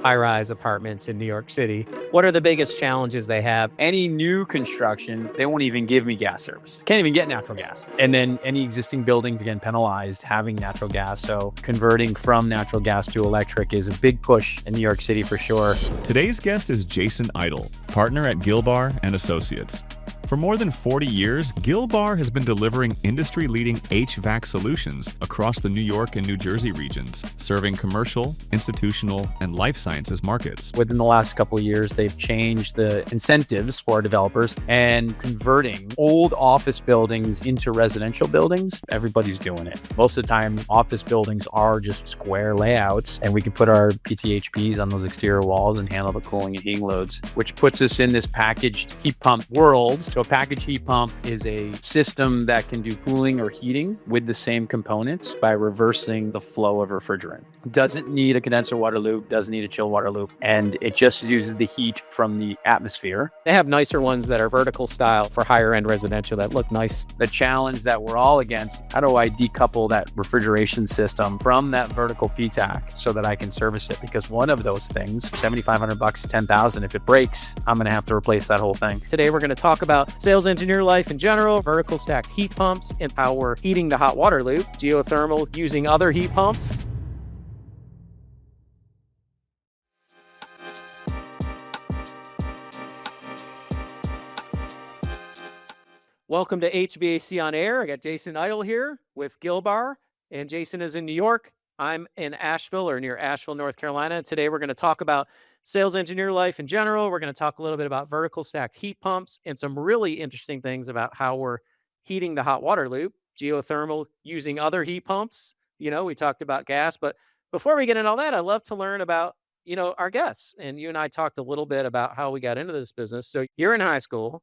high-rise apartments in New York City. What are the biggest challenges they have? Any new construction, they won't even give me gas service. Can't even get natural gas. And then any existing building again penalized having natural gas. So converting from natural gas to electric is a big push in New York City for sure. Today's guest is Jason Eitel, partner at Gil-Bar and Associates. For more than 40 years, Gil-Bar has been delivering industry-leading HVAC solutions across the New York and New Jersey regions, serving commercial, institutional, and life sciences markets. Within the last couple of years, they've changed the incentives for developers and converting old office buildings into residential buildings. Everybody's doing it. Most of the time, office buildings are just square layouts, and we can put our PTHPs on those exterior walls and handle the cooling and heating loads, which puts us in this packaged heat pump world. So a packaged heat pump is a system that can do cooling or heating with the same components by reversing the flow of refrigerant. Doesn't need a condenser water loop, doesn't need a chill water loop, and it just uses the heat from the atmosphere. They have nicer ones that are vertical style for higher end residential that look nice. The challenge that we're all against, how do I decouple that refrigeration system from that vertical PTAC so that I can service it? Because one of those things, $7,500, $10,000, if it breaks, I'm going to have to replace that whole thing. Today, we're going to talk about sales engineer life in general, vertical stack heat pumps, and how we're heating the hot water loop, geothermal using other heat pumps. Welcome to HVAC On Air. I got Jason Eitel here with Gil-Bar, and Jason is in New York. I'm in Asheville or near Asheville, North Carolina. Today, we're going to talk about sales engineer life in general. We're going to talk a little bit about vertical stack heat pumps and some really interesting things about how we're heating the hot water loop, geothermal using other heat pumps. You know, we talked about gas, but before we get into all that, I'd love to learn about, our guests. And you and I talked a little bit about how we got into this business. So you're in high school.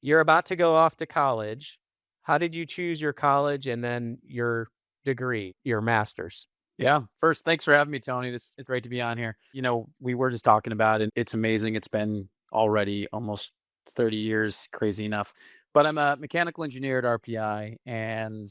You're about to go off to college. How did you choose your college and then your degree, your master's? Yeah. First, thanks for having me, Tony. It's great to be on here. We were just talking about it. It's amazing. It's been already almost 30 years, crazy enough. But I'm a mechanical engineer at RPI, and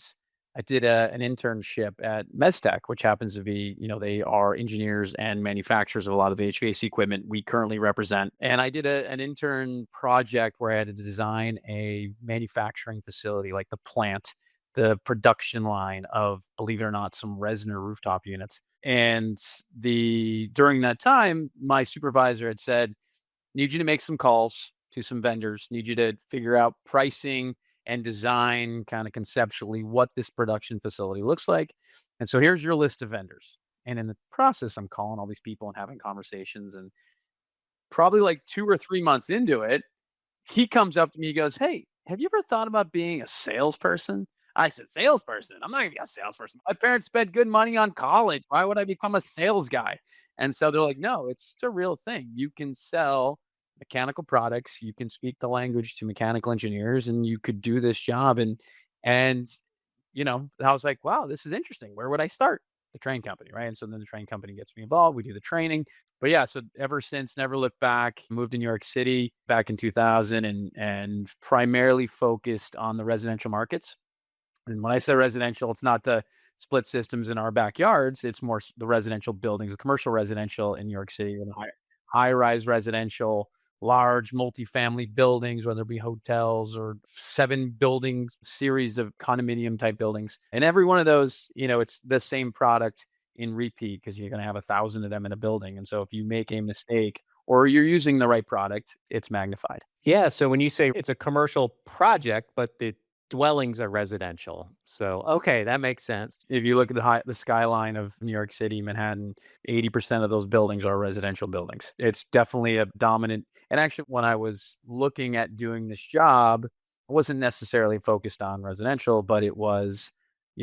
I did an internship at Mestec, which happens to be, they are engineers and manufacturers of a lot of HVAC equipment we currently represent. And I did an intern project where I had to design a manufacturing facility, like the plant, the production line of, believe it or not, some resin or rooftop units. And during that time, my supervisor had said, need you to make some calls to some vendors, need you to figure out pricing and design kind of conceptually what this production facility looks like. And so here's your list of vendors. And in the process, I'm calling all these people and having conversations. And probably like 2 or 3 months into it, he comes up to me, he goes, "Hey, have you ever thought about being a salesperson?" I said, "Salesperson? I'm not going to be a salesperson. My parents spent good money on college. Why would I become a sales guy?" And so they're like, "No, it's a real thing. You can sell mechanical products. You can speak the language to mechanical engineers, and you could do this job." And I was like, "Wow, this is interesting. Where would I start?" The train company, right? And so then the train company gets me involved. We do the training. But yeah, so ever since, never looked back. Moved to New York City back in 2000, and primarily focused on the residential markets. And when I say residential, it's not the split systems in our backyards. It's more the residential buildings, the commercial residential in New York City, and high-rise residential, large multifamily buildings, whether it be hotels or 7 buildings, series of condominium type buildings. And every one of those, it's the same product in repeat because you're going to have 1,000 of them in a building. And so if you make a mistake or you're using the right product, it's magnified. Yeah. So when you say it's a commercial project, but the dwellings are residential. So, okay, that makes sense. If you look at the skyline of New York City, Manhattan, 80% of those buildings are residential buildings. It's definitely a dominant. And actually, when I was looking at doing this job, I wasn't necessarily focused on residential, but it was,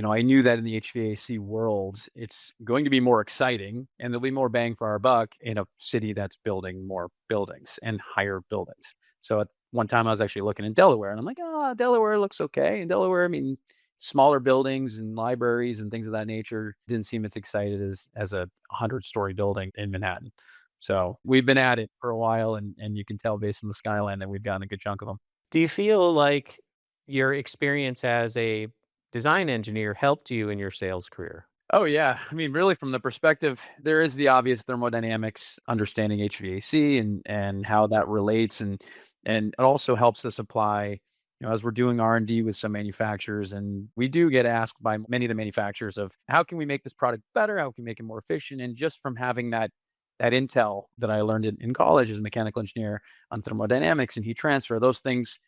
I knew that in the HVAC world, it's going to be more exciting and there'll be more bang for our buck in a city that's building more buildings and higher buildings. So at one time I was actually looking in Delaware, and I'm like, Delaware looks okay. In Delaware, I mean, smaller buildings and libraries and things of that nature didn't seem as excited as a 100-story building in Manhattan. So we've been at it for a while, and you can tell based on the skyline that we've gotten a good chunk of them. Do you feel like your experience as a design engineer helped you in your sales career? Oh yeah. I mean, really from the perspective, there is the obvious thermodynamics, understanding HVAC and how that relates and it also helps us apply, as we're doing R&D with some manufacturers and we do get asked by many of the manufacturers of how can we make this product better? How can we make it more efficient? And just from having that intel that I learned in college as a mechanical engineer on thermodynamics and heat transfer, those things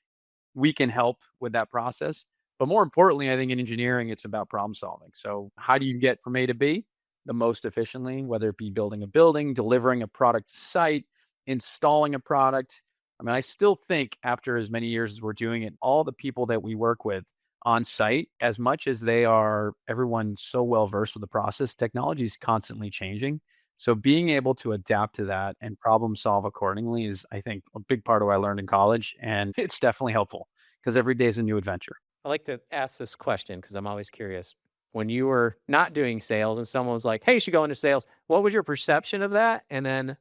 we can help with that process. But more importantly, I think in engineering, it's about problem solving. So, how do you get from A to B the most efficiently, whether it be building a building, delivering a product to site, installing a product? I mean, I still think after as many years as we're doing it, all the people that we work with on site, as much as they are everyone so well versed with the process, technology is constantly changing. So being able to adapt to that and problem solve accordingly is, I think, a big part of what I learned in college. And it's definitely helpful because every day is a new adventure. I like to ask this question because I'm always curious. When you were not doing sales and someone was like, "Hey, you should go into sales," what was your perception of that? And then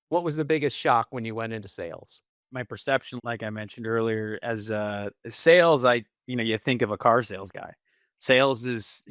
what was the biggest shock when you went into sales? My perception, like I mentioned earlier, as sales, you think of a car sales guy. Sales is,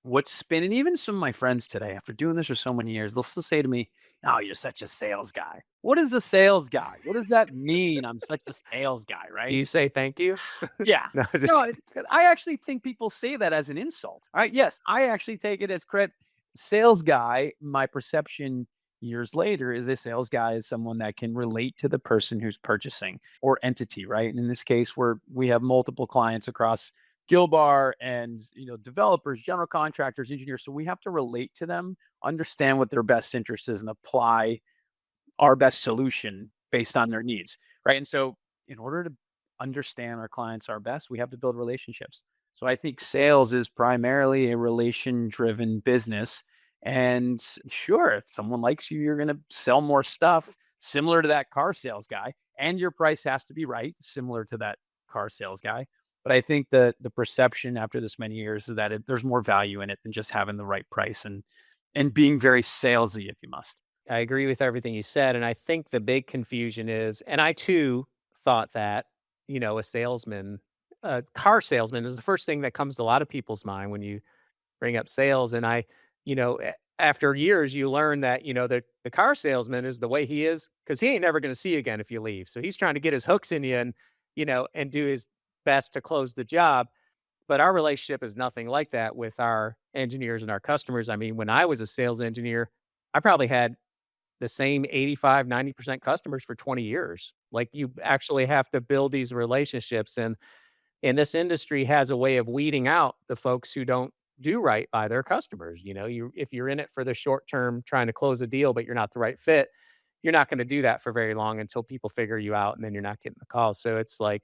what's spinning. Even some of my friends today, after doing this for so many years, they'll still say to me, "Oh, you're such a sales guy." What is a sales guy? What does that mean? I'm such a sales guy, Do right? you say thank you? Yeah. No, No, just I actually think people say that as an insult. All right. Yes, I actually take it as credit. Sales guy, my perception years later is a sales guy is someone that can relate to the person who's purchasing or entity, right? And in this case, we have multiple clients across Gil-Bar and developers, general contractors, engineers. So we have to relate to them, understand what their best interest is, and apply our best solution based on their needs, right? And so, in order to understand our clients our best, we have to build relationships. So, I think sales is primarily a relation driven business. And sure, if someone likes you, you're going to sell more stuff similar to that car sales guy, and your price has to be right, similar to that car sales guy. But I think the perception after this many years is that there's more value in it than just having the right price and being very salesy if you must. I agree with everything you said, and I think the big confusion is, and I too thought that, a salesman, a car salesman is the first thing that comes to a lot of people's mind when you bring up sales. And after years, you learn that, the car salesman is the way he is because he ain't never going to see you again if you leave. So he's trying to get his hooks in you and do his best to close the job. But our relationship is nothing like that with our engineers and our customers. I mean, when I was a sales engineer, I probably had the same 85, 90% customers for 20 years. Like you actually have to build these relationships. And this industry has a way of weeding out the folks who don't do right by their customers. If you're in it for the short term trying to close a deal, but you're not the right fit, you're not going to do that for very long until people figure you out and then you're not getting the calls. So it's like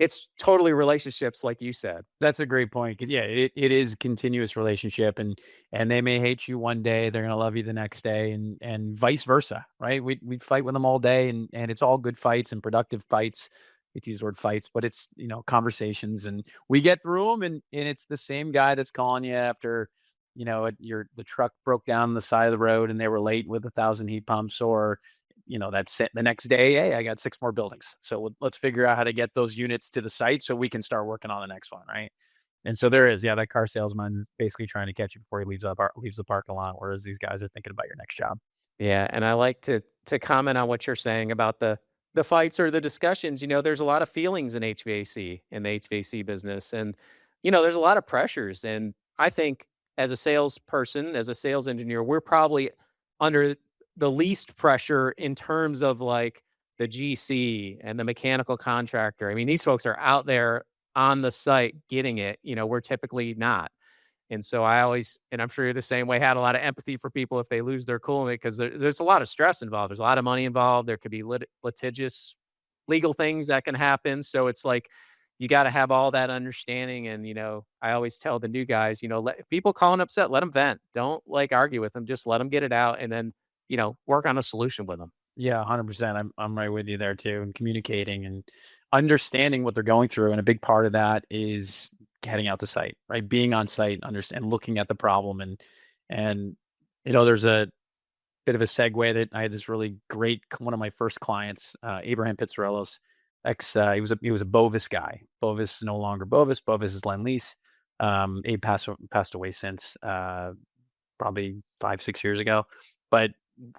it's totally relationships, like you said. That's a great point because yeah, it is a continuous relationship, and they may hate you one day, they're gonna love you the next day, and vice versa, right? We fight with them all day, and it's all good fights and productive fights. We use the word fights, but it's conversations, and we get through them, and it's the same guy that's calling you after the truck broke down the side of the road and they were late with 1,000 heat pumps, or that's it. The next day, hey, I got 6 more buildings. So let's figure out how to get those units to the site so we can start working on the next one, right? And so there is, yeah, that car salesman is basically trying to catch you before he leaves the parking lot, whereas these guys are thinking about your next job. Yeah, and I like to comment on what you're saying about the fights or the discussions. There's a lot of feelings in HVAC in the HVAC business, and there's a lot of pressures. And I think as a salesperson, as a sales engineer, we're probably under the least pressure in terms of like the GC and the mechanical contractor. I mean, these folks are out there on the site getting it. We're typically not. And so I always, and I'm sure you're the same way, had a lot of empathy for people if they lose their coolant because there's a lot of stress involved. There's a lot of money involved. There could be litigious legal things that can happen. So it's like you got to have all that understanding. And I always tell the new guys, let if people calling upset, let them vent. Don't like argue with them. Just let them get it out, and then work on a solution with them. Yeah, 100%. I'm right with you there too, and communicating and understanding what they're going through. And a big part of that is heading out to site, right? Being on site, understand, looking at the problem, and there's a bit of a segue that I had this really great one of my first clients, Abraham Pizzarella's he was a Bovis guy. Bovis is no longer Bovis. Bovis is Lend Lease. He passed away since probably 5-6 years ago. But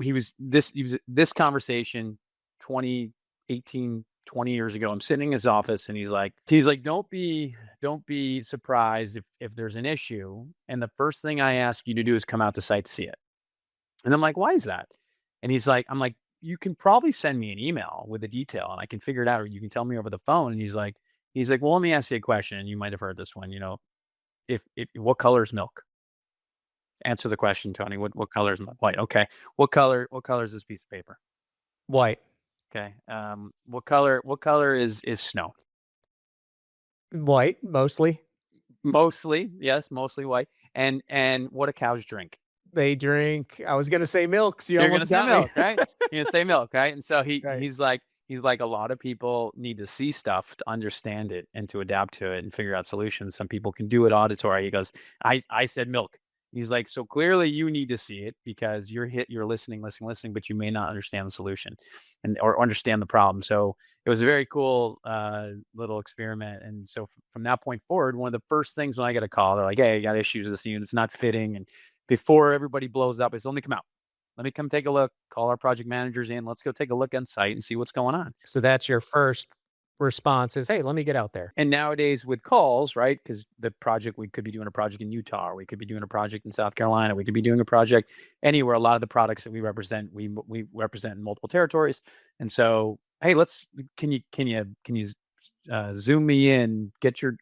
he was this conversation 20 years ago. I'm sitting in his office and he's like, don't be surprised if there's an issue. And the first thing I ask you to do is come out to site to see it. And I'm like, why is that? And I'm like, you can probably send me an email with the detail and I can figure it out, or you can tell me over the phone. And he's like, well, let me ask you a question. And you might have heard this one, if what color is milk? Answer the question, Tony. What color is milk? White. Okay. What color is this piece of paper? White. Okay. What color is snow? White, mostly. Mostly, yes, mostly white. And what do cows drink? They drink. I was gonna say milk. So you You're almost gonna say got milk, right? You're gonna say milk, right? And so Right. he's like a lot of people need to see stuff to understand it and to adapt to it and figure out solutions. Some people can do it auditory. He goes, I said milk. He's like, so clearly you need to see it because you're listening, but you may not understand the solution or understand the problem. So it was a very cool little experiment. And so from that point forward, one of the first things when I get a call, they're like, hey, I got issues with this unit, it's not fitting. And before everybody blows up, it's let me come out. Let me come take a look, call our project managers in. Let's go take a look on site and see what's going on. So that's your first response is, hey, let me get out there. And nowadays with calls, right? Because we could be doing a project in Utah, or we could be doing a project in South Carolina, we could be doing a project anywhere. A lot of the products that we represent, we represent in multiple territories. And so, hey, can you zoom me in? Get your.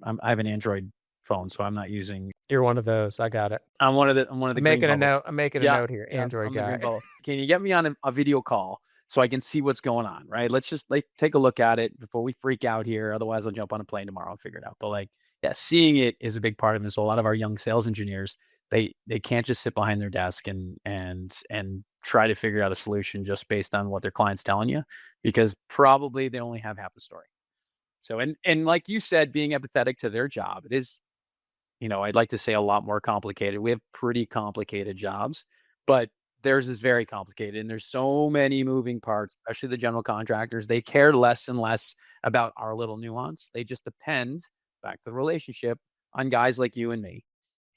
I have an Android phone, so I'm not using. You're one of those. I got it. I'm one of the. I'm making a note. I'm making a note here. Android I'm the green guy. bubble. Can you get me on a video call so I can see what's going on? Right. Let's just take a look at it before we freak out here. Otherwise, I'll jump on a plane tomorrow and figure it out. But seeing it is a big part of it. So a lot of our young sales engineers, they can't just sit behind their desk and try to figure out a solution just based on what their client's telling you, because probably they only have half the story. So and like you said, being empathetic to their job, it is. I'd like to say a lot more complicated. We have pretty complicated jobs, but theirs is very complicated. And there's so many moving parts, especially the general contractors. They care less and less about our little nuance. They just depend, back to the relationship, on guys like you and me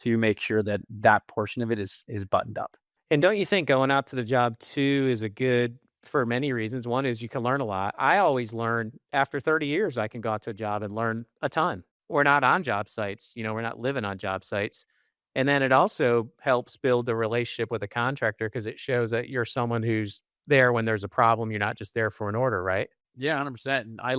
to make sure that portion of it is buttoned up. And don't you think going out to the job too is a good, for many reasons? One is you can learn a lot. I always learn after 30 years, I can go out to a job and learn a ton. We're not on job sites, we're not living on job sites. And then it also helps build the relationship with a contractor because it shows that you're someone who's there when there's a problem. You're not just there for an order, right? Yeah, 100%. And I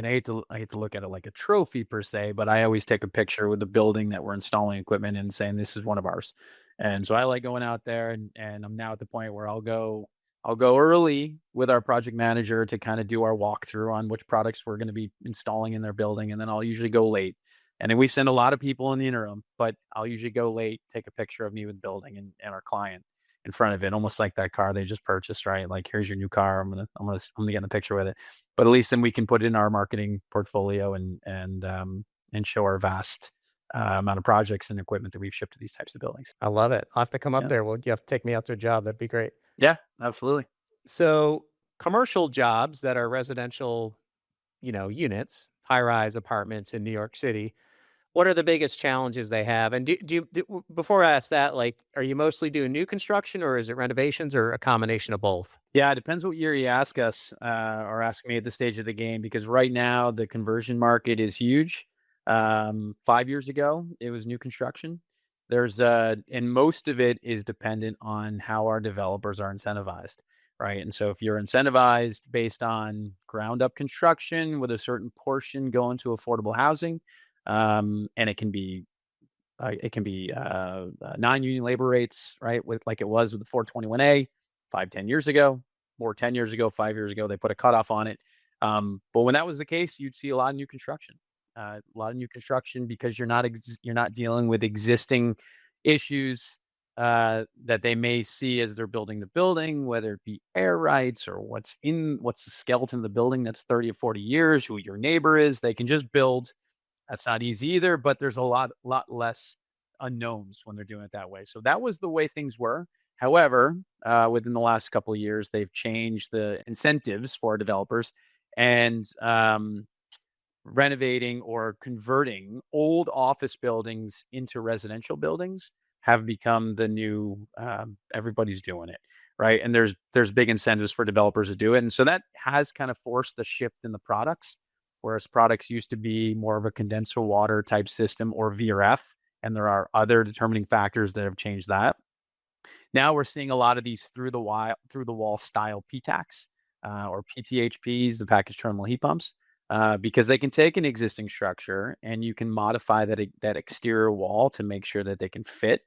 hate to look at it like a trophy per se, but I always take a picture with the building that we're installing equipment in, saying this is one of ours. And so I like going out there, and I'm now at the point where I'll go early with our project manager to kind of do our walkthrough on which products we're going to be installing in their building. And then I'll usually go late. And then we send a lot of people in the interim, but I'll usually go late, take a picture of me with the building and our client in front of it, almost like that car they just purchased, right? Like, here's your new car. I'm gonna get in the picture with it. But at least then we can put it in our marketing portfolio and show our vast amount of projects and equipment that we've shipped to these types of buildings. I love it. I'll have to come up there. Well, you have to take me out to a job. That'd be great. Yeah, absolutely. So commercial jobs that are residential, units, high-rise apartments in New York City, what are the biggest challenges they have? And before I ask that, are you mostly doing new construction, or is it renovations, or a combination of both? Yeah, it depends what year you ask us or ask me at the stage of the game, because right now the conversion market is huge. 5 years ago, it was new construction. And most of it is dependent on how our developers are incentivized, right? And so if you're incentivized based on ground up construction with a certain portion going to affordable housing, and it can be non-union labor rates, right? Like it was with the 421A 5-10 years ago, or 10 years ago, 5 years ago, they put a cutoff on it. But when that was the case, you'd see a lot of new construction. Because you're not dealing with existing issues that they may see as they're building the building, whether it be air rights or what's the skeleton of the building that's 30 or 40 years, who your neighbor is. They can just build. That's not easy either, but there's a lot less unknowns when they're doing it that way. So that was the way things were. However, within the last couple of years, they've changed the incentives for developers, and renovating or converting old office buildings into residential buildings have become the new, everybody's doing it, right? And there's big incentives for developers to do it. And so that has kind of forced the shift in the products, whereas products used to be more of a condenser water type system or VRF. And there are other determining factors that have changed that. Now we're seeing a lot of these through the wall style PTACs or PTHPs, the package terminal heat pumps, because they can take an existing structure and you can modify that exterior wall to make sure that they can fit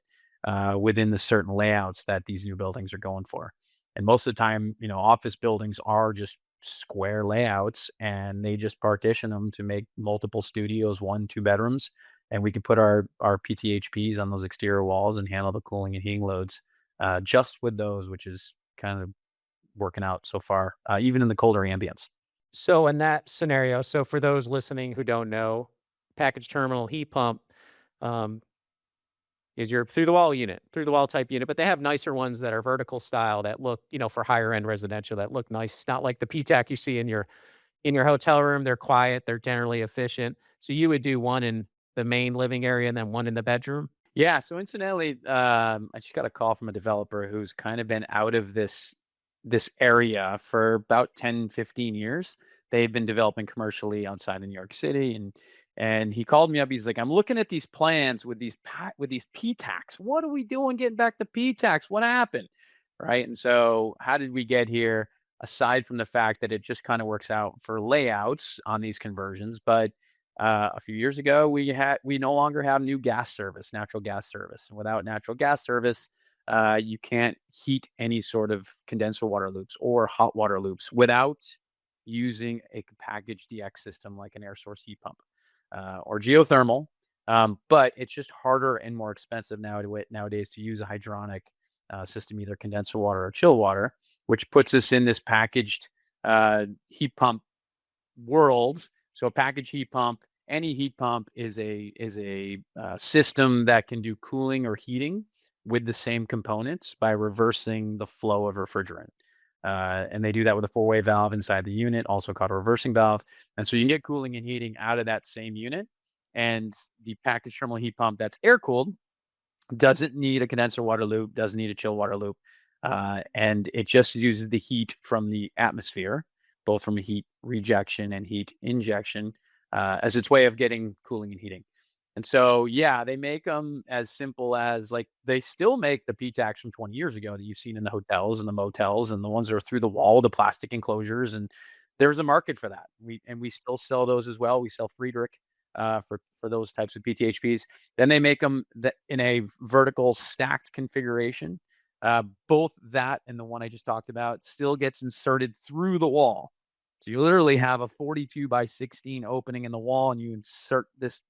within the certain layouts that these new buildings are going for. And most of the time, office buildings are just square layouts, and they just partition them to make multiple studios, 1, 2 bedrooms, and we can put our PTHPs on those exterior walls and handle the cooling and heating loads just with those, which is kind of working out so far, even in the colder ambience. So in that scenario, so for those listening who don't know, package terminal heat pump is your through the wall type unit, but they have nicer ones that are vertical style that look, for higher end residential that look nice. It's not like the PTAC you see in your hotel room. They're quiet, they're generally efficient. So you would do one in the main living area and then one in the bedroom. Yeah. So incidentally, I just got a call from a developer who's kind of been out of this area for about 10, 15 years. They've been developing commercially outside of New York City, and he called me up. He's like, I'm looking at these plans with these PTACs. What are we doing getting back to PTACs? What happened? Right. And so how did we get here? Aside from the fact that it just kind of works out for layouts on these conversions, but a few years ago, we no longer have natural gas service, and without natural gas service, you can't heat any sort of condenser water loops or hot water loops without using a packaged DX system like an air source heat pump or geothermal. But it's just harder and more expensive nowadays to use a hydronic system, either condenser water or chill water, which puts us in this packaged heat pump world. So a packaged heat pump, any heat pump is a system that can do cooling or heating with the same components by reversing the flow of refrigerant. And they do that with a 4-way valve inside the unit, also called a reversing valve. And so you can get cooling and heating out of that same unit. And the packaged terminal heat pump that's air cooled doesn't need a condenser water loop, doesn't need a chill water loop. And it just uses the heat from the atmosphere, both from heat rejection and heat injection, as its way of getting cooling and heating. And so, yeah, they make them as simple as, like, they still make the PTACs from 20 years ago that you've seen in the hotels and the motels, and the ones that are through the wall, the plastic enclosures. And there's a market for that. We still sell those as well. We sell Friedrich for those types of PTHPs. Then they make them in a vertical stacked configuration. Both that and the one I just talked about still gets inserted through the wall. So you literally have a 42 by 16 opening in the wall, and you insert this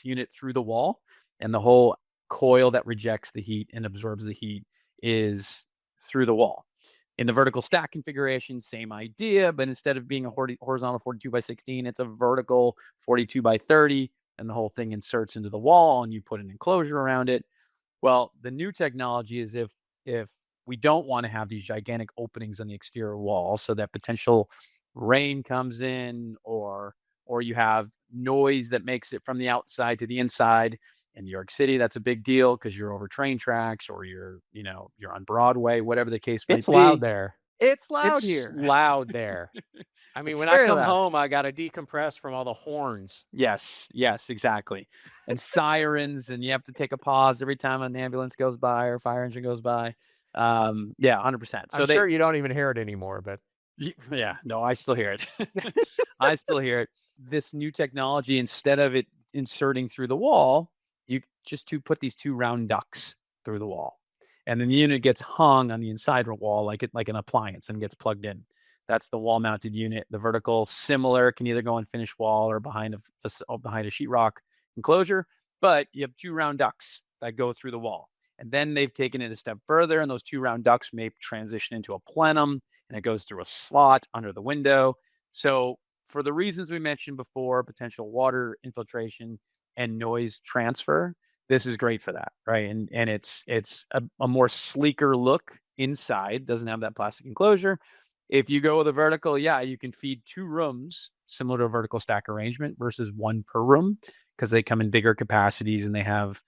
unit through the wall, and the whole coil that rejects the heat and absorbs the heat is through the wall. In the vertical stack configuration, same idea, but instead of being a horizontal 42 by 16, it's a vertical 42 by 30, and the whole thing inserts into the wall, and you put an enclosure around it. Well, the new technology is if we don't want to have these gigantic openings on the exterior wall, so that potential rain comes in, or you have noise that makes it from the outside to the inside. In New York City, that's a big deal because you're over train tracks, or you're on Broadway, whatever the case may be. It's loud there. It's loud It's here. loud there. I mean, It's when I very come loud. home, I got to decompress from all the horns. Yes, exactly. And sirens, and you have to take a pause every time an ambulance goes by or fire engine goes by. Yeah, 100%. So I'm sure you don't even hear it anymore, but yeah, no, I still hear it. I still hear it. This new technology, instead of it inserting through the wall, you just put these 2 round ducts through the wall, and then the unit gets hung on the inside wall like an appliance and gets plugged in. That's the wall mounted unit. The vertical, similar, can either go on finished wall or behind a sheetrock enclosure, but you have 2 round ducts that go through the wall. And then they've taken it a step further, and those 2 round ducts may transition into a plenum, and it goes through a slot under the window. So for the reasons we mentioned before, potential water infiltration and noise transfer, this is great for that, right? And it's a more sleeker look inside, doesn't have that plastic enclosure. If you go with a vertical, yeah, you can feed 2 rooms similar to a vertical stack arrangement versus one per room, because they come in bigger capacities and they have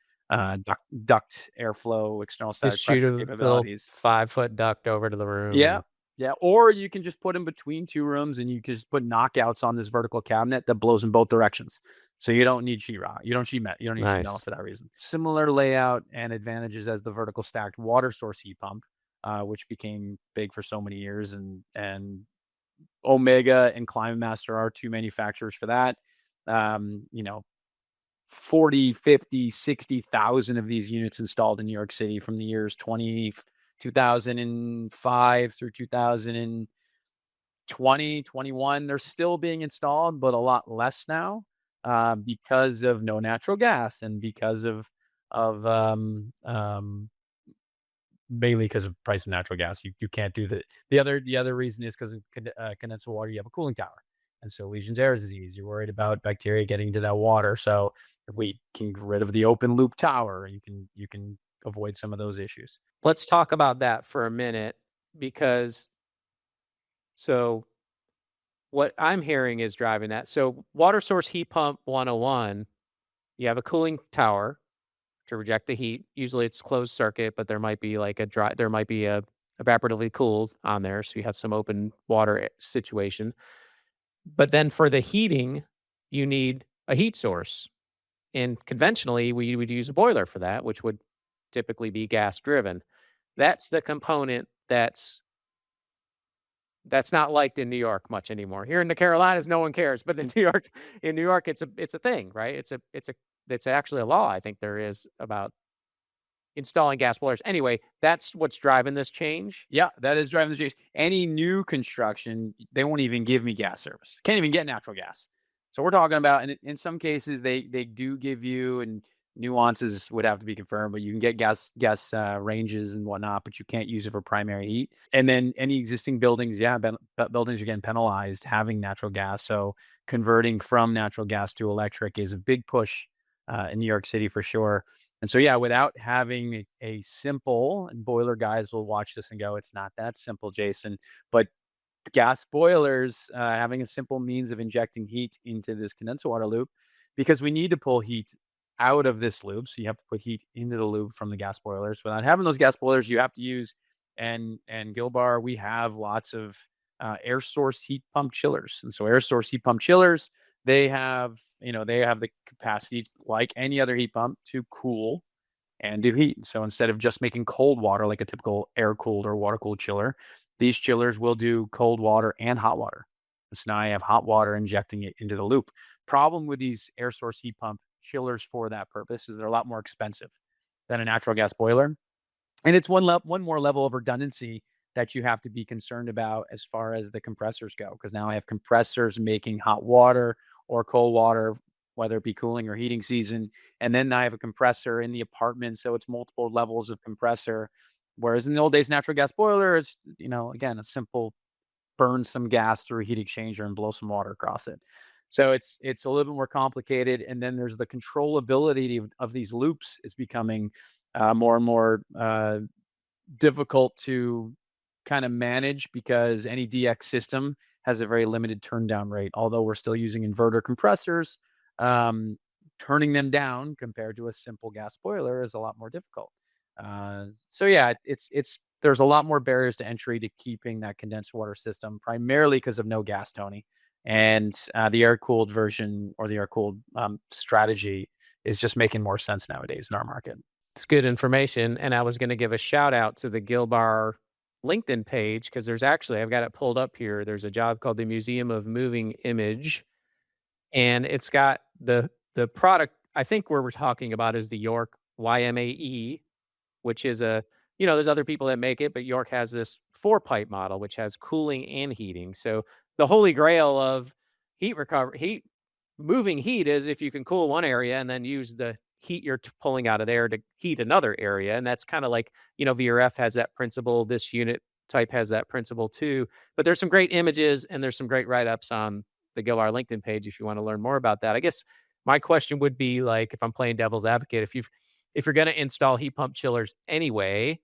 duct airflow, external static Just shoot pressure a little capabilities. 5-foot duct over to the room. Yeah. Yeah. Or you can just put them between two rooms and you can just put knockouts on this vertical cabinet that blows in both directions. So you don't need sheetrock. You don't need sheet metal Nice. for that reason. Similar layout and advantages as the vertical stacked water source heat pump, which became big for so many years, and Omega and Climaster are two manufacturers for that. 40, 50, 60,000 of these units installed in New York City from the years 2005 through 2020, 21. They're still being installed, but a lot less now, because of no natural gas and because of mainly because of price of natural gas. You can't do the other reason is because of condensed water. You have a cooling tower, and so Legion's air disease. You're worried about bacteria getting into that water. So if we can get rid of the open loop tower, you can avoid some of those issues. Let's talk about that for a minute, because so what I'm hearing is driving that. So water source heat pump 101, you have a cooling tower to reject the heat. Usually it's closed circuit, but there might be like a evaporatively cooled on there. So you have some open water situation. But then for the heating, you need a heat source. And conventionally, we would use a boiler for that, which would typically be gas driven. That's the component that's not liked in New York much anymore. Here in the Carolinas, no one cares, but in New York, it's a thing, right? It's actually a law, I think there is, about installing gas boilers. Anyway, that's what's driving this change. Yeah, that is driving the change. Any new construction, they won't even give me gas service. Can't even get natural gas. So we're talking about, and in some cases they do give you, and nuances would have to be confirmed, but you can get gas ranges and whatnot, but you can't use it for primary heat. And then any existing buildings, buildings are getting penalized having natural gas. So converting from natural gas to electric is a big push in New York City for sure. And so, yeah, without having a simple, and boiler guys will watch this and go, it's not that simple, Jason, but gas boilers, having a simple means of injecting heat into this condenser water loop, because we need to pull heat out of this loop. So you have to put heat into the loop from the gas boilers. Without having those gas boilers, you have to use, and Gil-Bar, we have lots of air source heat pump chillers. And so air source heat pump chillers, they have the capacity, like any other heat pump, to cool and do heat. So instead of just making cold water like a typical air cooled or water cooled chiller, these chillers will do cold water and hot water. So now I have hot water injecting it into the loop. Problem with these air source heat pump chillers for that purpose is they're a lot more expensive than a natural gas boiler. And it's one more level of redundancy that you have to be concerned about as far as the compressors go, because now I have compressors making hot water or cold water, whether it be cooling or heating season. And then I have a compressor in the apartment, so it's multiple levels of compressor. Whereas in the old days, natural gas boiler, it's, again, a simple burn some gas through a heat exchanger and blow some water across it. So it's a little bit more complicated. And then there's the controllability of these loops is becoming more and more difficult to kind of manage, because any DX system has a very limited turn down rate. Although we're still using inverter compressors, turning them down compared to a simple gas boiler is a lot more difficult. So yeah, there's a lot more barriers to entry to keeping that condensed water system, primarily because of no gas, Tony. And the air cooled version, or the air cooled strategy, is just making more sense nowadays in our market. It's good information. And I was going to give a shout out to the Gil-Bar LinkedIn page, because I've got it pulled up here. There's a job called the Museum of Moving Image, and it's got the product. I think where we're talking about is the York YMAE, which is there's other people that make it, but York has this 4-pipe model, which has cooling and heating. So the holy grail of moving heat is if you can cool one area and then use the heat you're pulling out of there to heat another area. And that's kind of like, VRF has that principle. This unit type has that principle too. But there's some great images and there's some great write-ups on the Gil-Bar LinkedIn page if you want to learn more about that. I guess my question would be, like, if I'm playing devil's advocate, if you're going to install heat pump chillers anyway,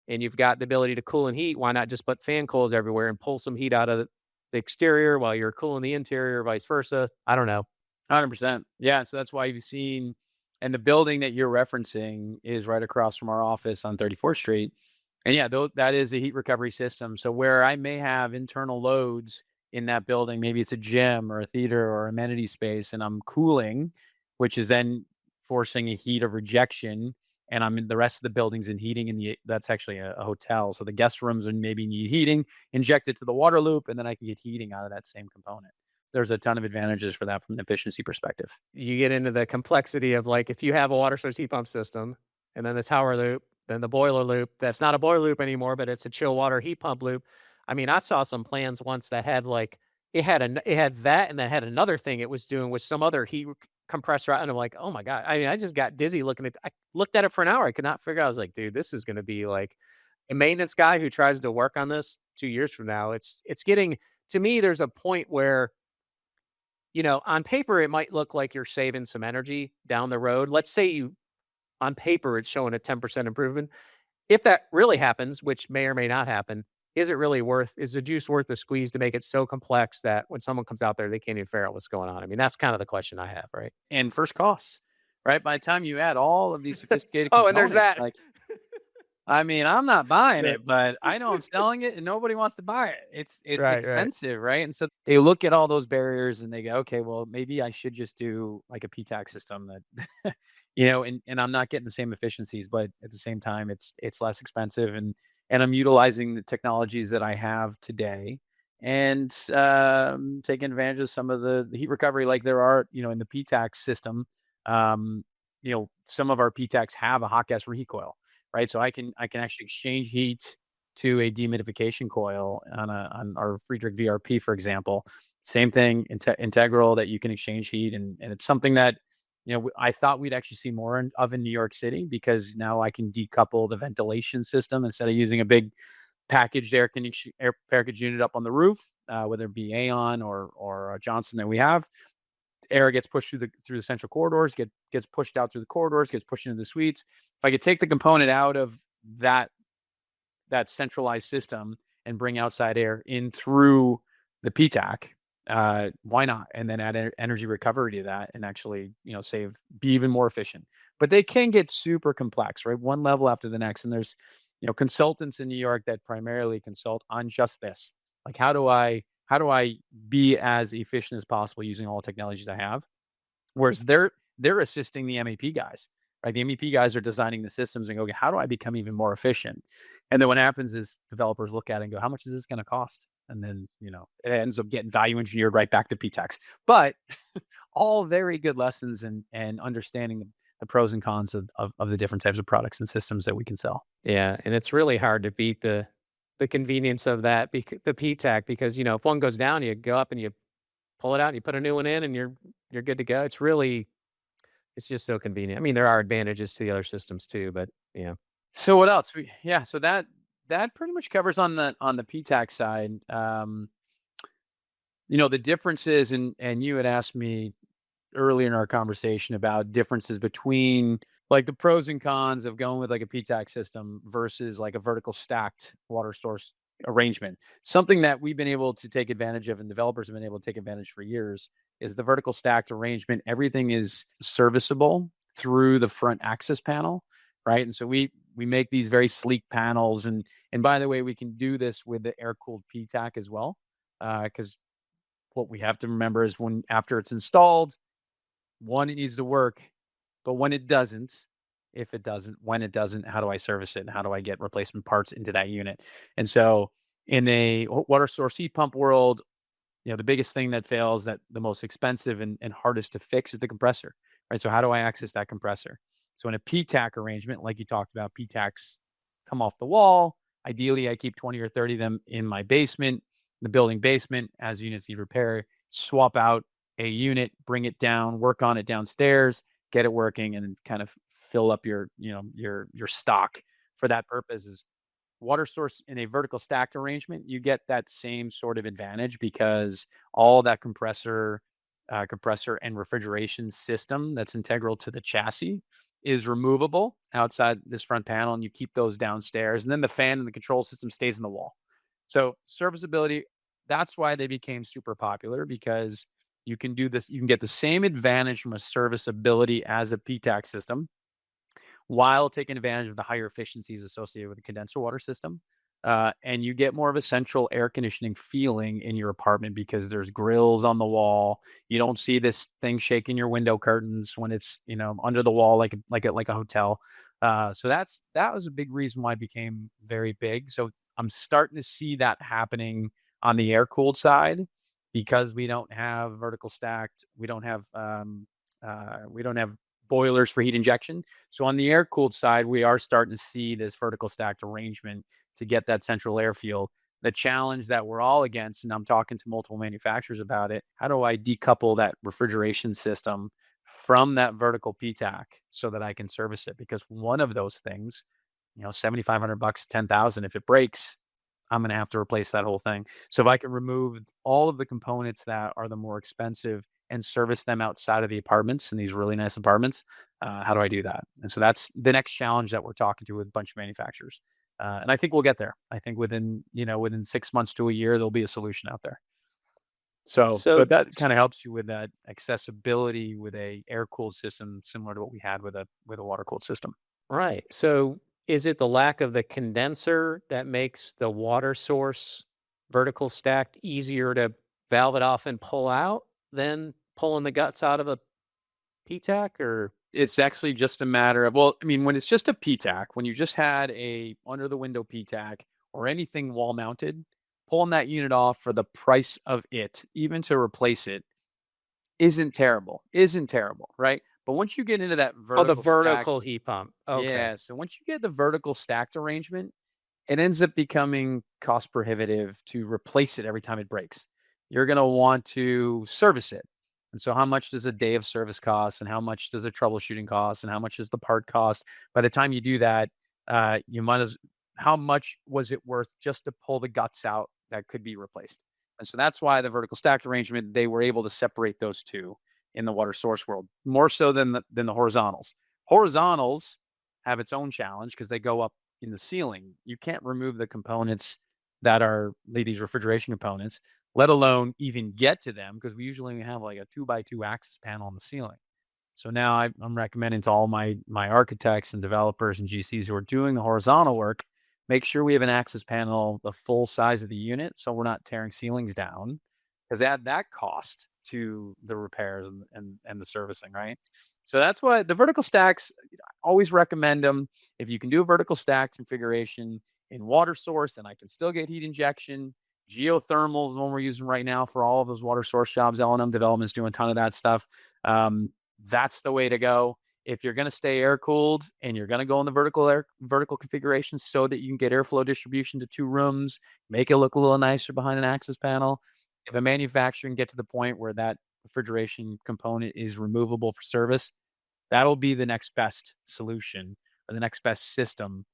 and you've got the ability to cool and heat, why not just put fan coils everywhere and pull some heat out of the exterior while you're cooling the interior, vice versa. I don't know. 100%. Yeah. So that's why you've seen, and the building that you're referencing is right across from our office on 34th Street. And yeah, that is a heat recovery system. So where I may have internal loads in that building, maybe it's a gym or a theater or amenity space, and I'm cooling, which is then forcing a heat of rejection. And I'm in the rest of the buildings in heating, and that's actually a hotel. So the guest rooms would maybe need heating, inject it to the water loop, and then I can get heating out of that same component. There's a ton of advantages for that from an efficiency perspective. You get into the complexity of like if you have a water source heat pump system and then the tower loop, then the boiler loop, that's not a boiler loop anymore, but it's a chill water heat pump loop. I mean, I saw some plans once that had like it had that and then had another thing it was doing with some other compressor, and I'm like, oh my God. I mean, I just got dizzy I looked at it for an hour. I could not figure out. I was like, dude, this is gonna be like a maintenance guy who tries to work on this 2 years from now. It's getting to me, there's a point where on paper, it might look like you're saving some energy down the road. Let's say on paper, it's showing a 10% improvement. If that really happens, which may or may not happen, is the juice worth the squeeze to make it so complex that when someone comes out there, they can't even figure out what's going on? I mean, that's kind of the question I have, right? And first costs, right? By the time you add all of these sophisticated Oh, and there's components, that. like, I mean, I'm not buying Yeah. it, but I know I'm selling it and nobody wants to buy it. It's Right, right. expensive, right? And so they look at all those barriers and they go, okay, well, maybe I should just do like a PTAC system that, and I'm not getting the same efficiencies, but at the same time, it's less expensive, and I'm utilizing the technologies that I have today and taking advantage of some of the heat recovery, like there are, in the PTAC system. Some of our PTACs have a hot gas reheat coil, right? So I can actually exchange heat to a dehumidification coil on our Friedrich VRP, for example. Same thing, integral, that you can exchange heat, and it's something that I thought we'd actually see more of in New York City, because now I can decouple the ventilation system instead of using a big packaged air package unit up on the roof, whether it be Aon or Johnson that we have. Air gets pushed through the central corridors, gets pushed out through the corridors, gets pushed into the suites. If I could take the component out of that centralized system and bring outside air in through the PTAC, why not? And then add energy recovery to that, and actually, be even more efficient. But they can get super complex, right? One level after the next. And there's, consultants in New York that primarily consult on just this. Like, how do I be as efficient as possible using all the technologies I have? Whereas they're assisting the MEP guys, right? The MEP guys are designing the systems and go, okay, how do I become even more efficient? And then what happens is developers look at it and go, how much is this going to cost? And then, it ends up getting value engineered right back to PTACs. But all very good lessons and understanding the pros and cons of the different types of products and systems that we can sell. Yeah, and it's really hard to beat the convenience of that, the PTAC, because if one goes down, you go up and you pull it out, and you put a new one in, and you're good to go. It's just so convenient. I mean, there are advantages to the other systems too, but yeah. So what else? So that pretty much covers on the PTAC side. The differences, and you had asked me earlier in our conversation about differences between like the pros and cons of going with like a PTAC system versus like a vertical stacked water source arrangement. Something that we've been able to take advantage of, and developers have been able to take advantage for years, is the vertical stacked arrangement. Everything is serviceable through the front access panel, right? And so we make these very sleek panels, and by the way, we can do this with the air cooled PTAC as well, because what we have to remember is after it's installed, one, it needs to work, but when it doesn't, when it doesn't, how do I service it, and how do I get replacement parts into that unit? And so in a water source heat pump world, the biggest thing that fails, that the most expensive and hardest to fix, is the compressor, right? So how do I access that compressor? So in a PTAC arrangement, like you talked about, PTACs come off the wall. Ideally, I keep 20 or 30 of them in my basement, the building basement. As units need repair, swap out a unit, bring it down, work on it downstairs, get it working, and kind of fill up your stock for that purpose. Is water source in a vertical stacked arrangement, you get that same sort of advantage, because all that compressor and refrigeration system that's integral to the chassis is removable outside this front panel, and you keep those downstairs, and then the fan and the control system stays in the wall. So serviceability, that's why they became super popular, because you can do this. You can get the same advantage from a serviceability as a PTAC system, while taking advantage of the higher efficiencies associated with the condenser water system. And you get more of a central air conditioning feeling in your apartment because there's grills on the wall. You don't see this thing shaking your window curtains when it's, under the wall, like a hotel. So that was a big reason why it became very big. So I'm starting to see that happening on the air cooled side, because we don't have vertical stacked. We don't have boilers for heat injection. So on the air cooled side, we are starting to see this vertical stacked arrangement to get that central air feel. The challenge that we're all against, and I'm talking to multiple manufacturers about it, how do I decouple that refrigeration system from that vertical PTAC so that I can service it? Because one of those things, $7,500, 10,000, if it breaks, I'm going to have to replace that whole thing. So if I can remove all of the components that are the more expensive and service them outside of the apartments, in these really nice apartments, how do I do that? And so that's the next challenge that we're talking to with a bunch of manufacturers. And I think we'll get there. I think within 6 months to a year, there'll be a solution out there. So, So but that kind of helps you with that accessibility with a air cooled system, similar to what we had with a water cooled system. right. So is it the lack of the condenser that makes the water source vertical stacked easier to valve it off and pull out than pulling the guts out of a PTAC? Or It's actually just a matter of, well, I mean, when it's just a PTAC, when you just had a under the window PTAC or anything wall mounted, pulling that unit off for the price of it, even to replace it, isn't terrible, right? But once you get into that the vertical stack, vertical heat pump. Okay. yeah. So once you get the vertical stacked arrangement, it ends up becoming cost prohibitive to replace it every time it breaks. You're going to want to service it. And so how much does a day of service cost, and how much does the troubleshooting cost, and how much does the part cost? By the time you do that, you might as how much was it worth just to pull the guts out that could be replaced? And so that's why the vertical stacked arrangement, they were able to separate those two in the water source world, more so than the horizontals. Horizontals have its own challenge because they go up in the ceiling. You can't remove the components that are these refrigeration components, let alone even get to them, because we usually have like a 2x2 access panel on the ceiling. So now I'm recommending to all my architects and developers and GCs who are doing the horizontal work, make sure we have an access panel the full size of the unit, so we're not tearing ceilings down, because add that cost to the repairs and the servicing, right? So that's why the vertical stacks, I always recommend them. If you can do a vertical stack configuration in water source and I can still get heat injection, geothermal is the one we're using right now for all of those water source jobs. L&M Development's doing a ton of that stuff. That's the way to go. If you're going to stay air cooled and you're going to go in the vertical configuration so that you can get airflow distribution to 2 rooms, make it look a little nicer behind an access panel. If a manufacturer can get to the point where that refrigeration component is removable for service, that'll be the next best solution, or the next best system,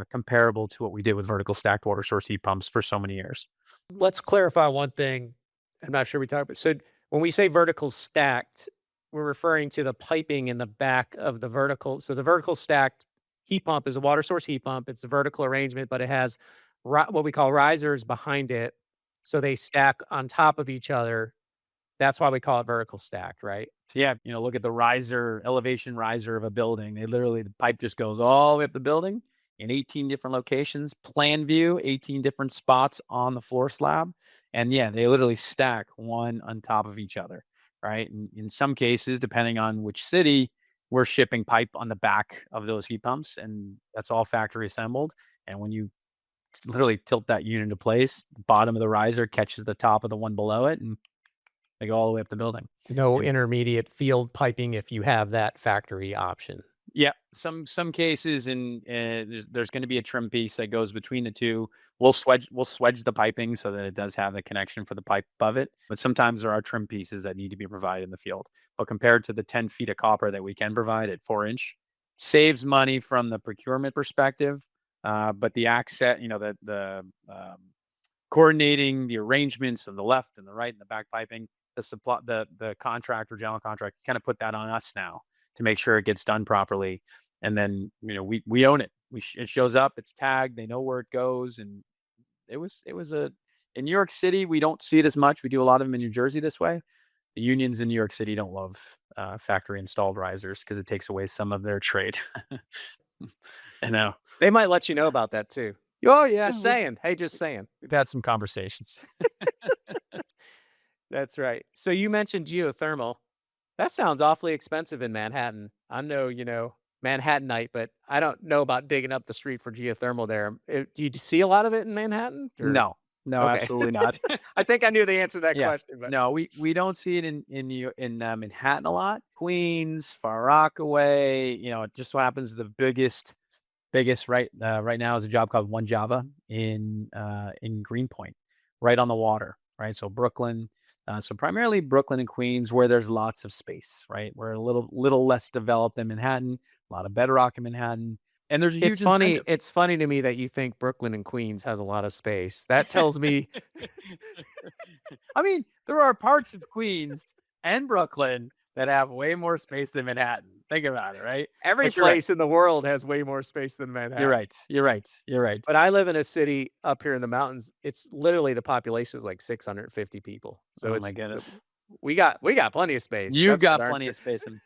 comparable to what we did with vertical stacked water source heat pumps for so many years. Let's clarify one thing. I'm not sure we talked about. So when we say vertical stacked, we're referring to the piping in the back of the vertical. So the vertical stacked heat pump is a water source heat pump. It's a vertical arrangement, but it has what we call risers behind it. So they stack on top of each other. That's why we call it vertical stacked, right? So yeah, look at the elevation riser of a building. The pipe just goes all the way up the building in 18 different locations, plan view, 18 different spots on the floor slab. And yeah, they literally stack one on top of each other, right? And in some cases, depending on which city, we're shipping pipe on the back of those heat pumps, and that's all factory assembled. And when you literally tilt that unit into place, the bottom of the riser catches the top of the one below it, and they go all the way up the building. No And intermediate field piping if you have that factory option. yeah, some cases, and there's going to be a trim piece that goes between the two. We'll swedge the piping so that it does have the connection for the pipe above it. But sometimes there are trim pieces that need to be provided in the field. But compared to the 10 feet of copper that we can provide at 4-inch, saves money from the procurement perspective. But the access, the coordinating the arrangements of the left and the right and the back piping, the contractor, general contractor, kind of put that on us now to make sure it gets done properly. And then, we own it. It shows up, it's tagged, they know where it goes. And it was In New York City, we don't see it as much. We do a lot of them in New Jersey this way. The unions in New York City don't love factory installed risers because it takes away some of their trade. I know. They might let you know about that too. Oh yeah, Just saying. Hey, just saying. we've had some conversations. That's right. So you mentioned geothermal. That sounds awfully expensive in Manhattan. I'm no, Manhattanite, but I don't know about digging up the street for geothermal there. Do you see a lot of it in Manhattan? Or- No, Okay. absolutely not. I think I knew the answer to that Yeah. question. But No, we don't see it in Manhattan a lot. Queens, Far Rockaway, it just so happens the biggest right now is a job called One Java in Greenpoint, right on the water, right? So Brooklyn, so primarily Brooklyn and Queens, where there's lots of space, right? We're a little less developed than Manhattan, a lot of bedrock in Manhattan, and there's a huge it's funny. incentive. It's funny to me that you think Brooklyn and Queens has a lot of space. That tells me I mean, there are parts of Queens and Brooklyn that have way more space than Manhattan. Think about it, right? every But you're right. place in the world has way more space than Manhattan. You're right. But I live in a city up here in the mountains. It's literally the population is like 650 people. So Oh it's my goodness. we got plenty of space. You That's got what our- plenty of space, and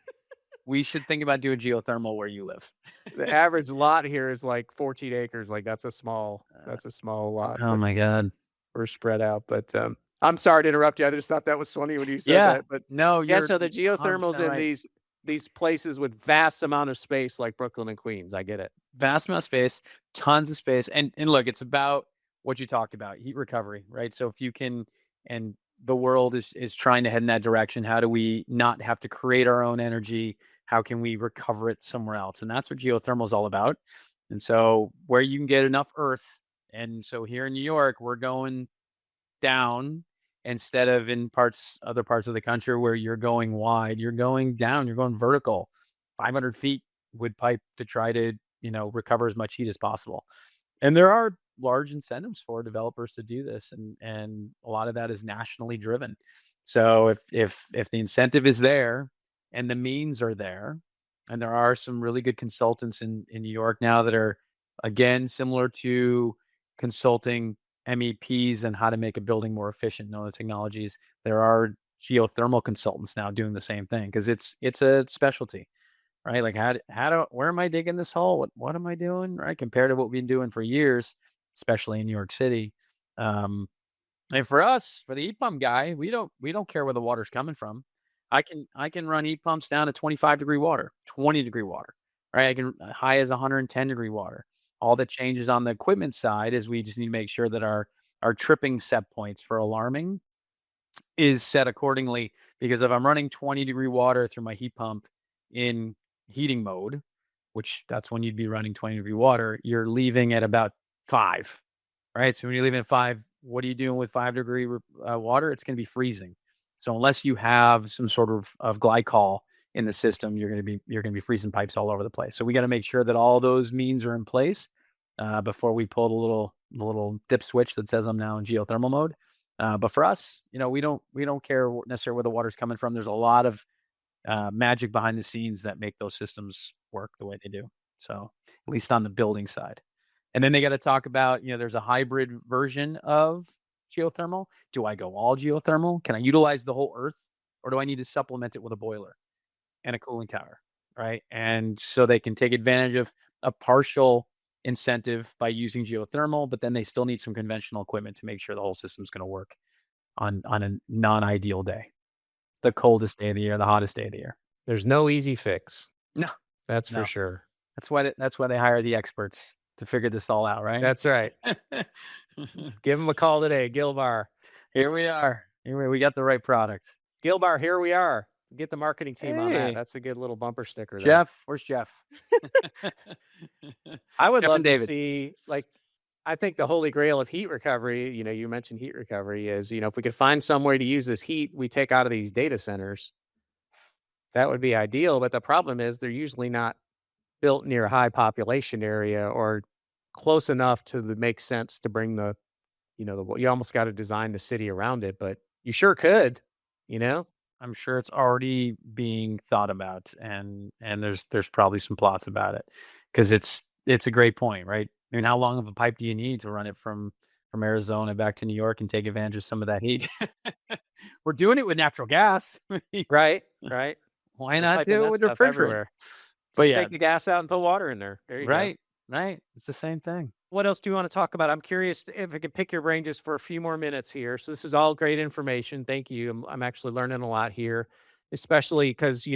we should think about doing geothermal where you live. The average lot here is like 14 acres. Like that's a small lot. Oh but my god. we're spread out. But I'm sorry to interrupt you. I just thought that was funny when you said Yeah. that. But No, yeah, you're so the geothermals 100% in right. these places with vast amount of space like Brooklyn and Queens. I get it. Vast amount of space, tons of space, and look, it's about what you talked about, heat recovery, right? So if you can, and the world is trying to head in that direction. How do we not have to create our own energy? How can we recover it somewhere else? And that's what geothermal is all about. And so where you can get enough earth, and so here in New York, we're going down instead of in other parts of the country where you're going wide, you're going down, you're going vertical, 500 feet wood pipe to try to, recover as much heat as possible. And there are large incentives for developers to do this. And a lot of that is nationally driven. So if the incentive is there and the means are there, and there are some really good consultants in New York now that are, again, similar to consulting MEPs and how to make a building more efficient and other technologies. There are geothermal consultants now doing the same thing because it's a specialty, right? Like where am I digging this hole? What am I doing, right? Compared to what we've been doing for years, especially in New York City. And for us, for the heat pump guy, we don't care where the water's coming from. I can run heat pumps down to 25-degree water, 20-degree water, right? I can high as 110-degree water. All that changes on the equipment side is we just need to make sure that our tripping set points for alarming is set accordingly. Because if I'm running 20-degree water through my heat pump in heating mode, which that's when you'd be running 20-degree water, you're leaving at about 5, right? So when you're leaving at 5, what are you doing with 5-degree water? It's going to be freezing. So unless you have some sort of glycol in the system, you're going to be freezing pipes all over the place. So we got to make sure that all those means are in place before we pull the little dip switch that says I'm now in geothermal mode. But for us, we don't care necessarily where the water's coming from. There's a lot of magic behind the scenes that make those systems work the way they do. So at least on the building side. And then they got to talk about, there's a hybrid version of geothermal. Do I go all geothermal? Can I utilize the whole earth, or do I need to supplement it with a boiler and a cooling tower, right? And so they can take advantage of a partial incentive by using geothermal, but then they still need some conventional equipment to make sure the whole system's going to work on a non-ideal day, the coldest day of the year, the hottest day of the year. There's no easy fix. No, That's No. for sure. that's why they hire the experts to figure this all out, right? That's right. Give them a call today, Gil-Bar. Here we are. We got the right product. Gil-Bar, here we are. Get the marketing team on Hey. that. That's a good little bumper sticker there. Jeff, where's Jeff? I would Jeff love and to David. see, I think the holy grail of heat recovery, you mentioned heat recovery is, if we could find some way to use this heat we take out of these data centers, that would be ideal. But the problem is they're usually not built near a high population area or close enough to make sense to bring you almost got to design the city around it, but you sure could, I'm sure it's already being thought about, and there's probably some plots about it, because it's a great point, right? I mean, how long of a pipe do you need to run it from from Arizona back to New York and take advantage of some of that heat. We're doing it with natural gas. Right, right. Why We're not piping do it that with stuff refrigerant? everywhere. But Just yeah, take the gas out and put water in there. There you go. right, right. It's the same thing. What else do you want to talk about? I'm curious if I could pick your brain just for a few more minutes here. So this is all great information. Thank you. I'm actually learning a lot here, especially because,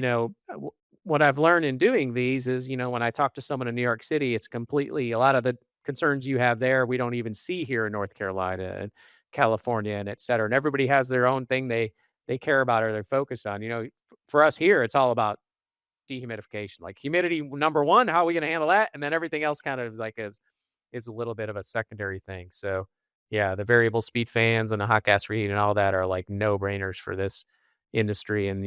what I've learned in doing these is, when I talk to someone in New York City, it's completely a lot of the concerns you have there, we don't even see here in North Carolina and California and et cetera. And everybody has their own thing they care about or they're focused on. For us here, it's all about dehumidification, like humidity number one, how are we going to handle that? And then everything else kind of is a little bit of a secondary thing. So yeah, the variable speed fans and the hot gas reheat and all that are like no brainers for this industry. And,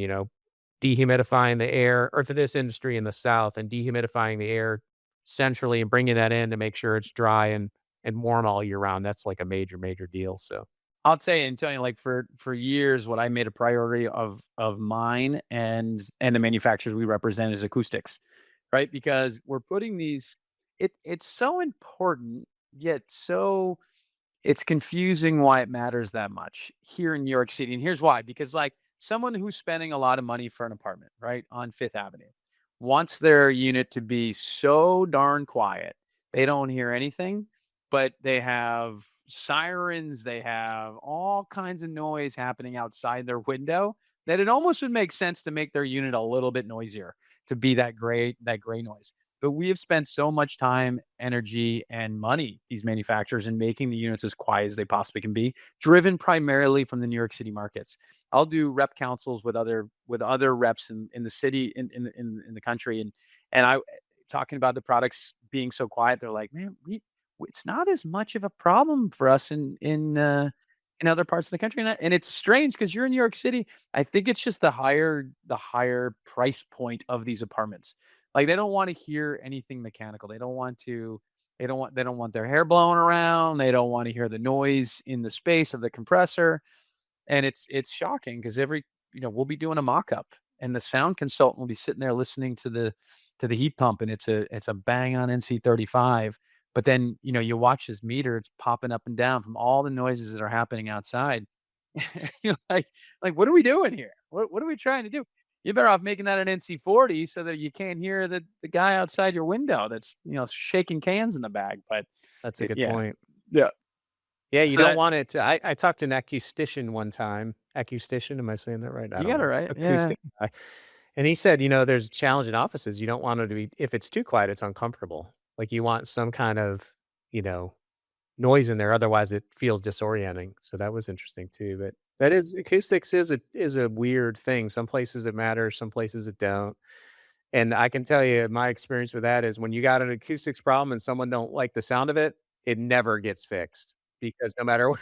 dehumidifying the air, or for this industry in the South, and dehumidifying the air centrally and bringing that in to make sure it's dry and warm all year round. That's like a major, major deal. So I'll tell you and tell you, like for years, what I made a priority of mine and the manufacturers we represent is Acoustics, right? Because we're putting these. It's so important, yet so it's confusing why it matters that much here in New York City. And here's why: because like someone who's spending a lot of money for an apartment, right, on Fifth Avenue, wants their unit to be so darn quiet they don't hear anything, but they have sirens, they have all kinds of noise happening outside their window, that it almost would make sense to make their unit a little bit noisier, to be that gray noise. But we have spent so much time, energy, and money, these manufacturers, in making the units as quiet as they possibly can be, driven primarily from the New York City markets. I'll do rep councils with other reps in the city, in the country, and I talking about the products being so quiet. They're like, man, it's not as much of a problem for us in other parts of the country. And it's strange because you're in New York City. I think it's just the higher price point of these apartments. Like they don't want to hear anything mechanical. They don't want their hair blowing around. They don't want to hear the noise in the space of the compressor. And it's shocking because we'll be doing a mock-up and the sound consultant will be sitting there listening to the heat pump, and it's a bang on NC35. But then, you watch his meter, it's popping up and down from all the noises that are happening outside. You're like, what are we doing here? What are we trying to do? You're better off making that an NC40 so that you can't hear the guy outside your window that's, shaking cans in the bag. But that's a good yeah, point. yeah. Yeah, you So don't that want it to. I talked to an acoustician one time. Acoustician, am I saying that right? I you don't got it know. right. Yeah. Acoustic guy. And he said, there's a challenge in offices. You don't want it to be, if it's too quiet, it's uncomfortable. Like you want some kind of, noise in there. Otherwise it feels disorienting. So that was interesting too. But that is acoustics is a weird thing. Some places it matters, some places it don't. And I can tell you my experience with that is when you got an acoustics problem and someone don't like the sound of it, it never gets fixed because no matter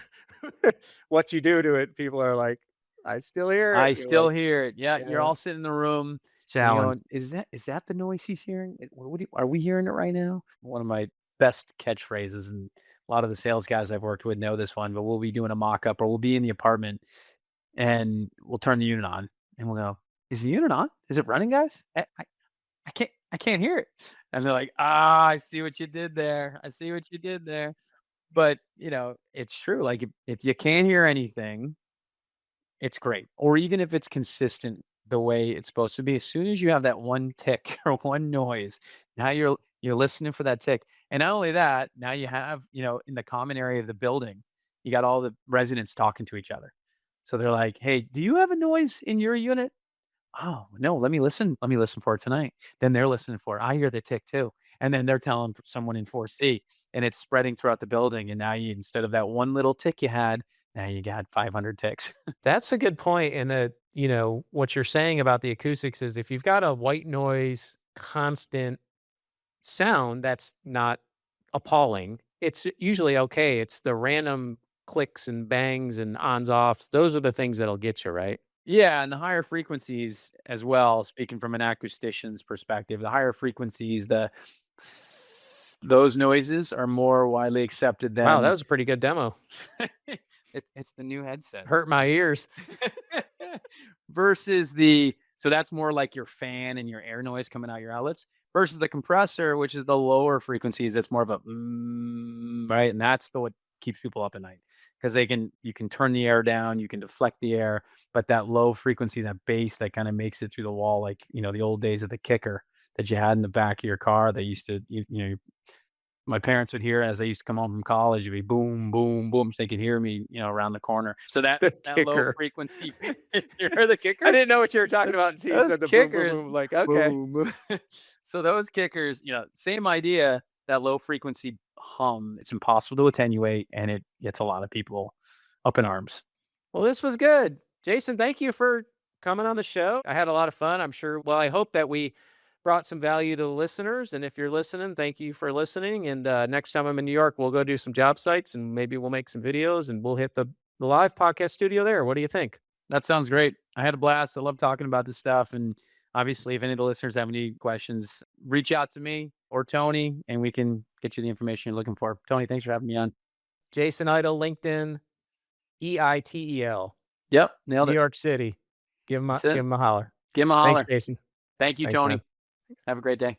what you do to it, people are like, I still hear it. I You're still like, hear it. Yeah, you're yeah, all sitting in the room, it's a and you're challenge. going, "Is that the noise he's hearing? Are we hearing it right now?" One of my best catchphrases, and a lot of the sales guys I've worked with know this one. But we'll be doing a mock-up, or we'll be in the apartment, and we'll turn the unit on, and we'll go, "Is the unit on? Is it running, guys? I can't hear it." And they're like, "Ah, I see what you did there. I see what you did there." But it's true. Like if you can't hear anything, it's great. Or even if it's consistent the way it's supposed to be, as soon as you have that one tick or one noise, now you're listening for that tick. And not only that, now you have, in the common area of the building, you got all the residents talking to each other. So they're like, "Hey, do you have a noise in your unit?" "Oh, no, let me listen. Let me listen for it tonight." Then they're listening for it. "I hear the tick too." And then they're telling someone in 4C, and it's spreading throughout the building. And now instead of that one little tick you had, now you got 500 ticks. That's a good point. And what you're saying about the acoustics is if you've got a white noise constant sound that's not appalling, it's usually okay. It's the random clicks and bangs and ons offs. Those are the things that'll get you, right? Yeah, and the higher frequencies as well, speaking from an acoustician's perspective, the higher frequencies, those noises are more widely accepted Wow, that than was a pretty good demo. it's the new headset. Hurt my ears. Versus so that's more like your fan and your air noise coming out your outlets versus the compressor, which is the lower frequencies. It's more of a right, and that's keeps people up at night, because you can turn the air down, you can deflect the air, but that low frequency, that bass that kind of makes it through the wall, like, the old days of the kicker that you had in the back of your car. They used to, my parents would hear as they used to come home from college, it'd be boom, boom, boom. So they could hear me, around the corner. So that The low kicker. frequency, you heard the kicker? I didn't know what you were talking about until you Those said the boom, boom, kickers, boom. Like, okay. boom. So those kickers, same idea, that low frequency hum. It's impossible to attenuate, and it gets a lot of people up in arms. Well, this was good. Jason, thank you for coming on the show. I had a lot of fun. I'm sure. Well, I hope that we brought some value to the listeners. And if you're listening, thank you for listening. And next time I'm in New York, we'll go do some job sites, and maybe we'll make some videos, and we'll hit the live podcast studio there. What do you think? That sounds great. I had a blast. I love talking about this stuff. And obviously, if any of the listeners have any questions, reach out to me or Tony, and we can get you the information you're looking for. Tony, thanks for having me on. Jason Eitel, LinkedIn, Eitel, Yep, nailed New it. York City. Give him That's it. a holler. Give him a holler. Thanks, Jason. Thank you, Thanks, Tony. man. Have a great day.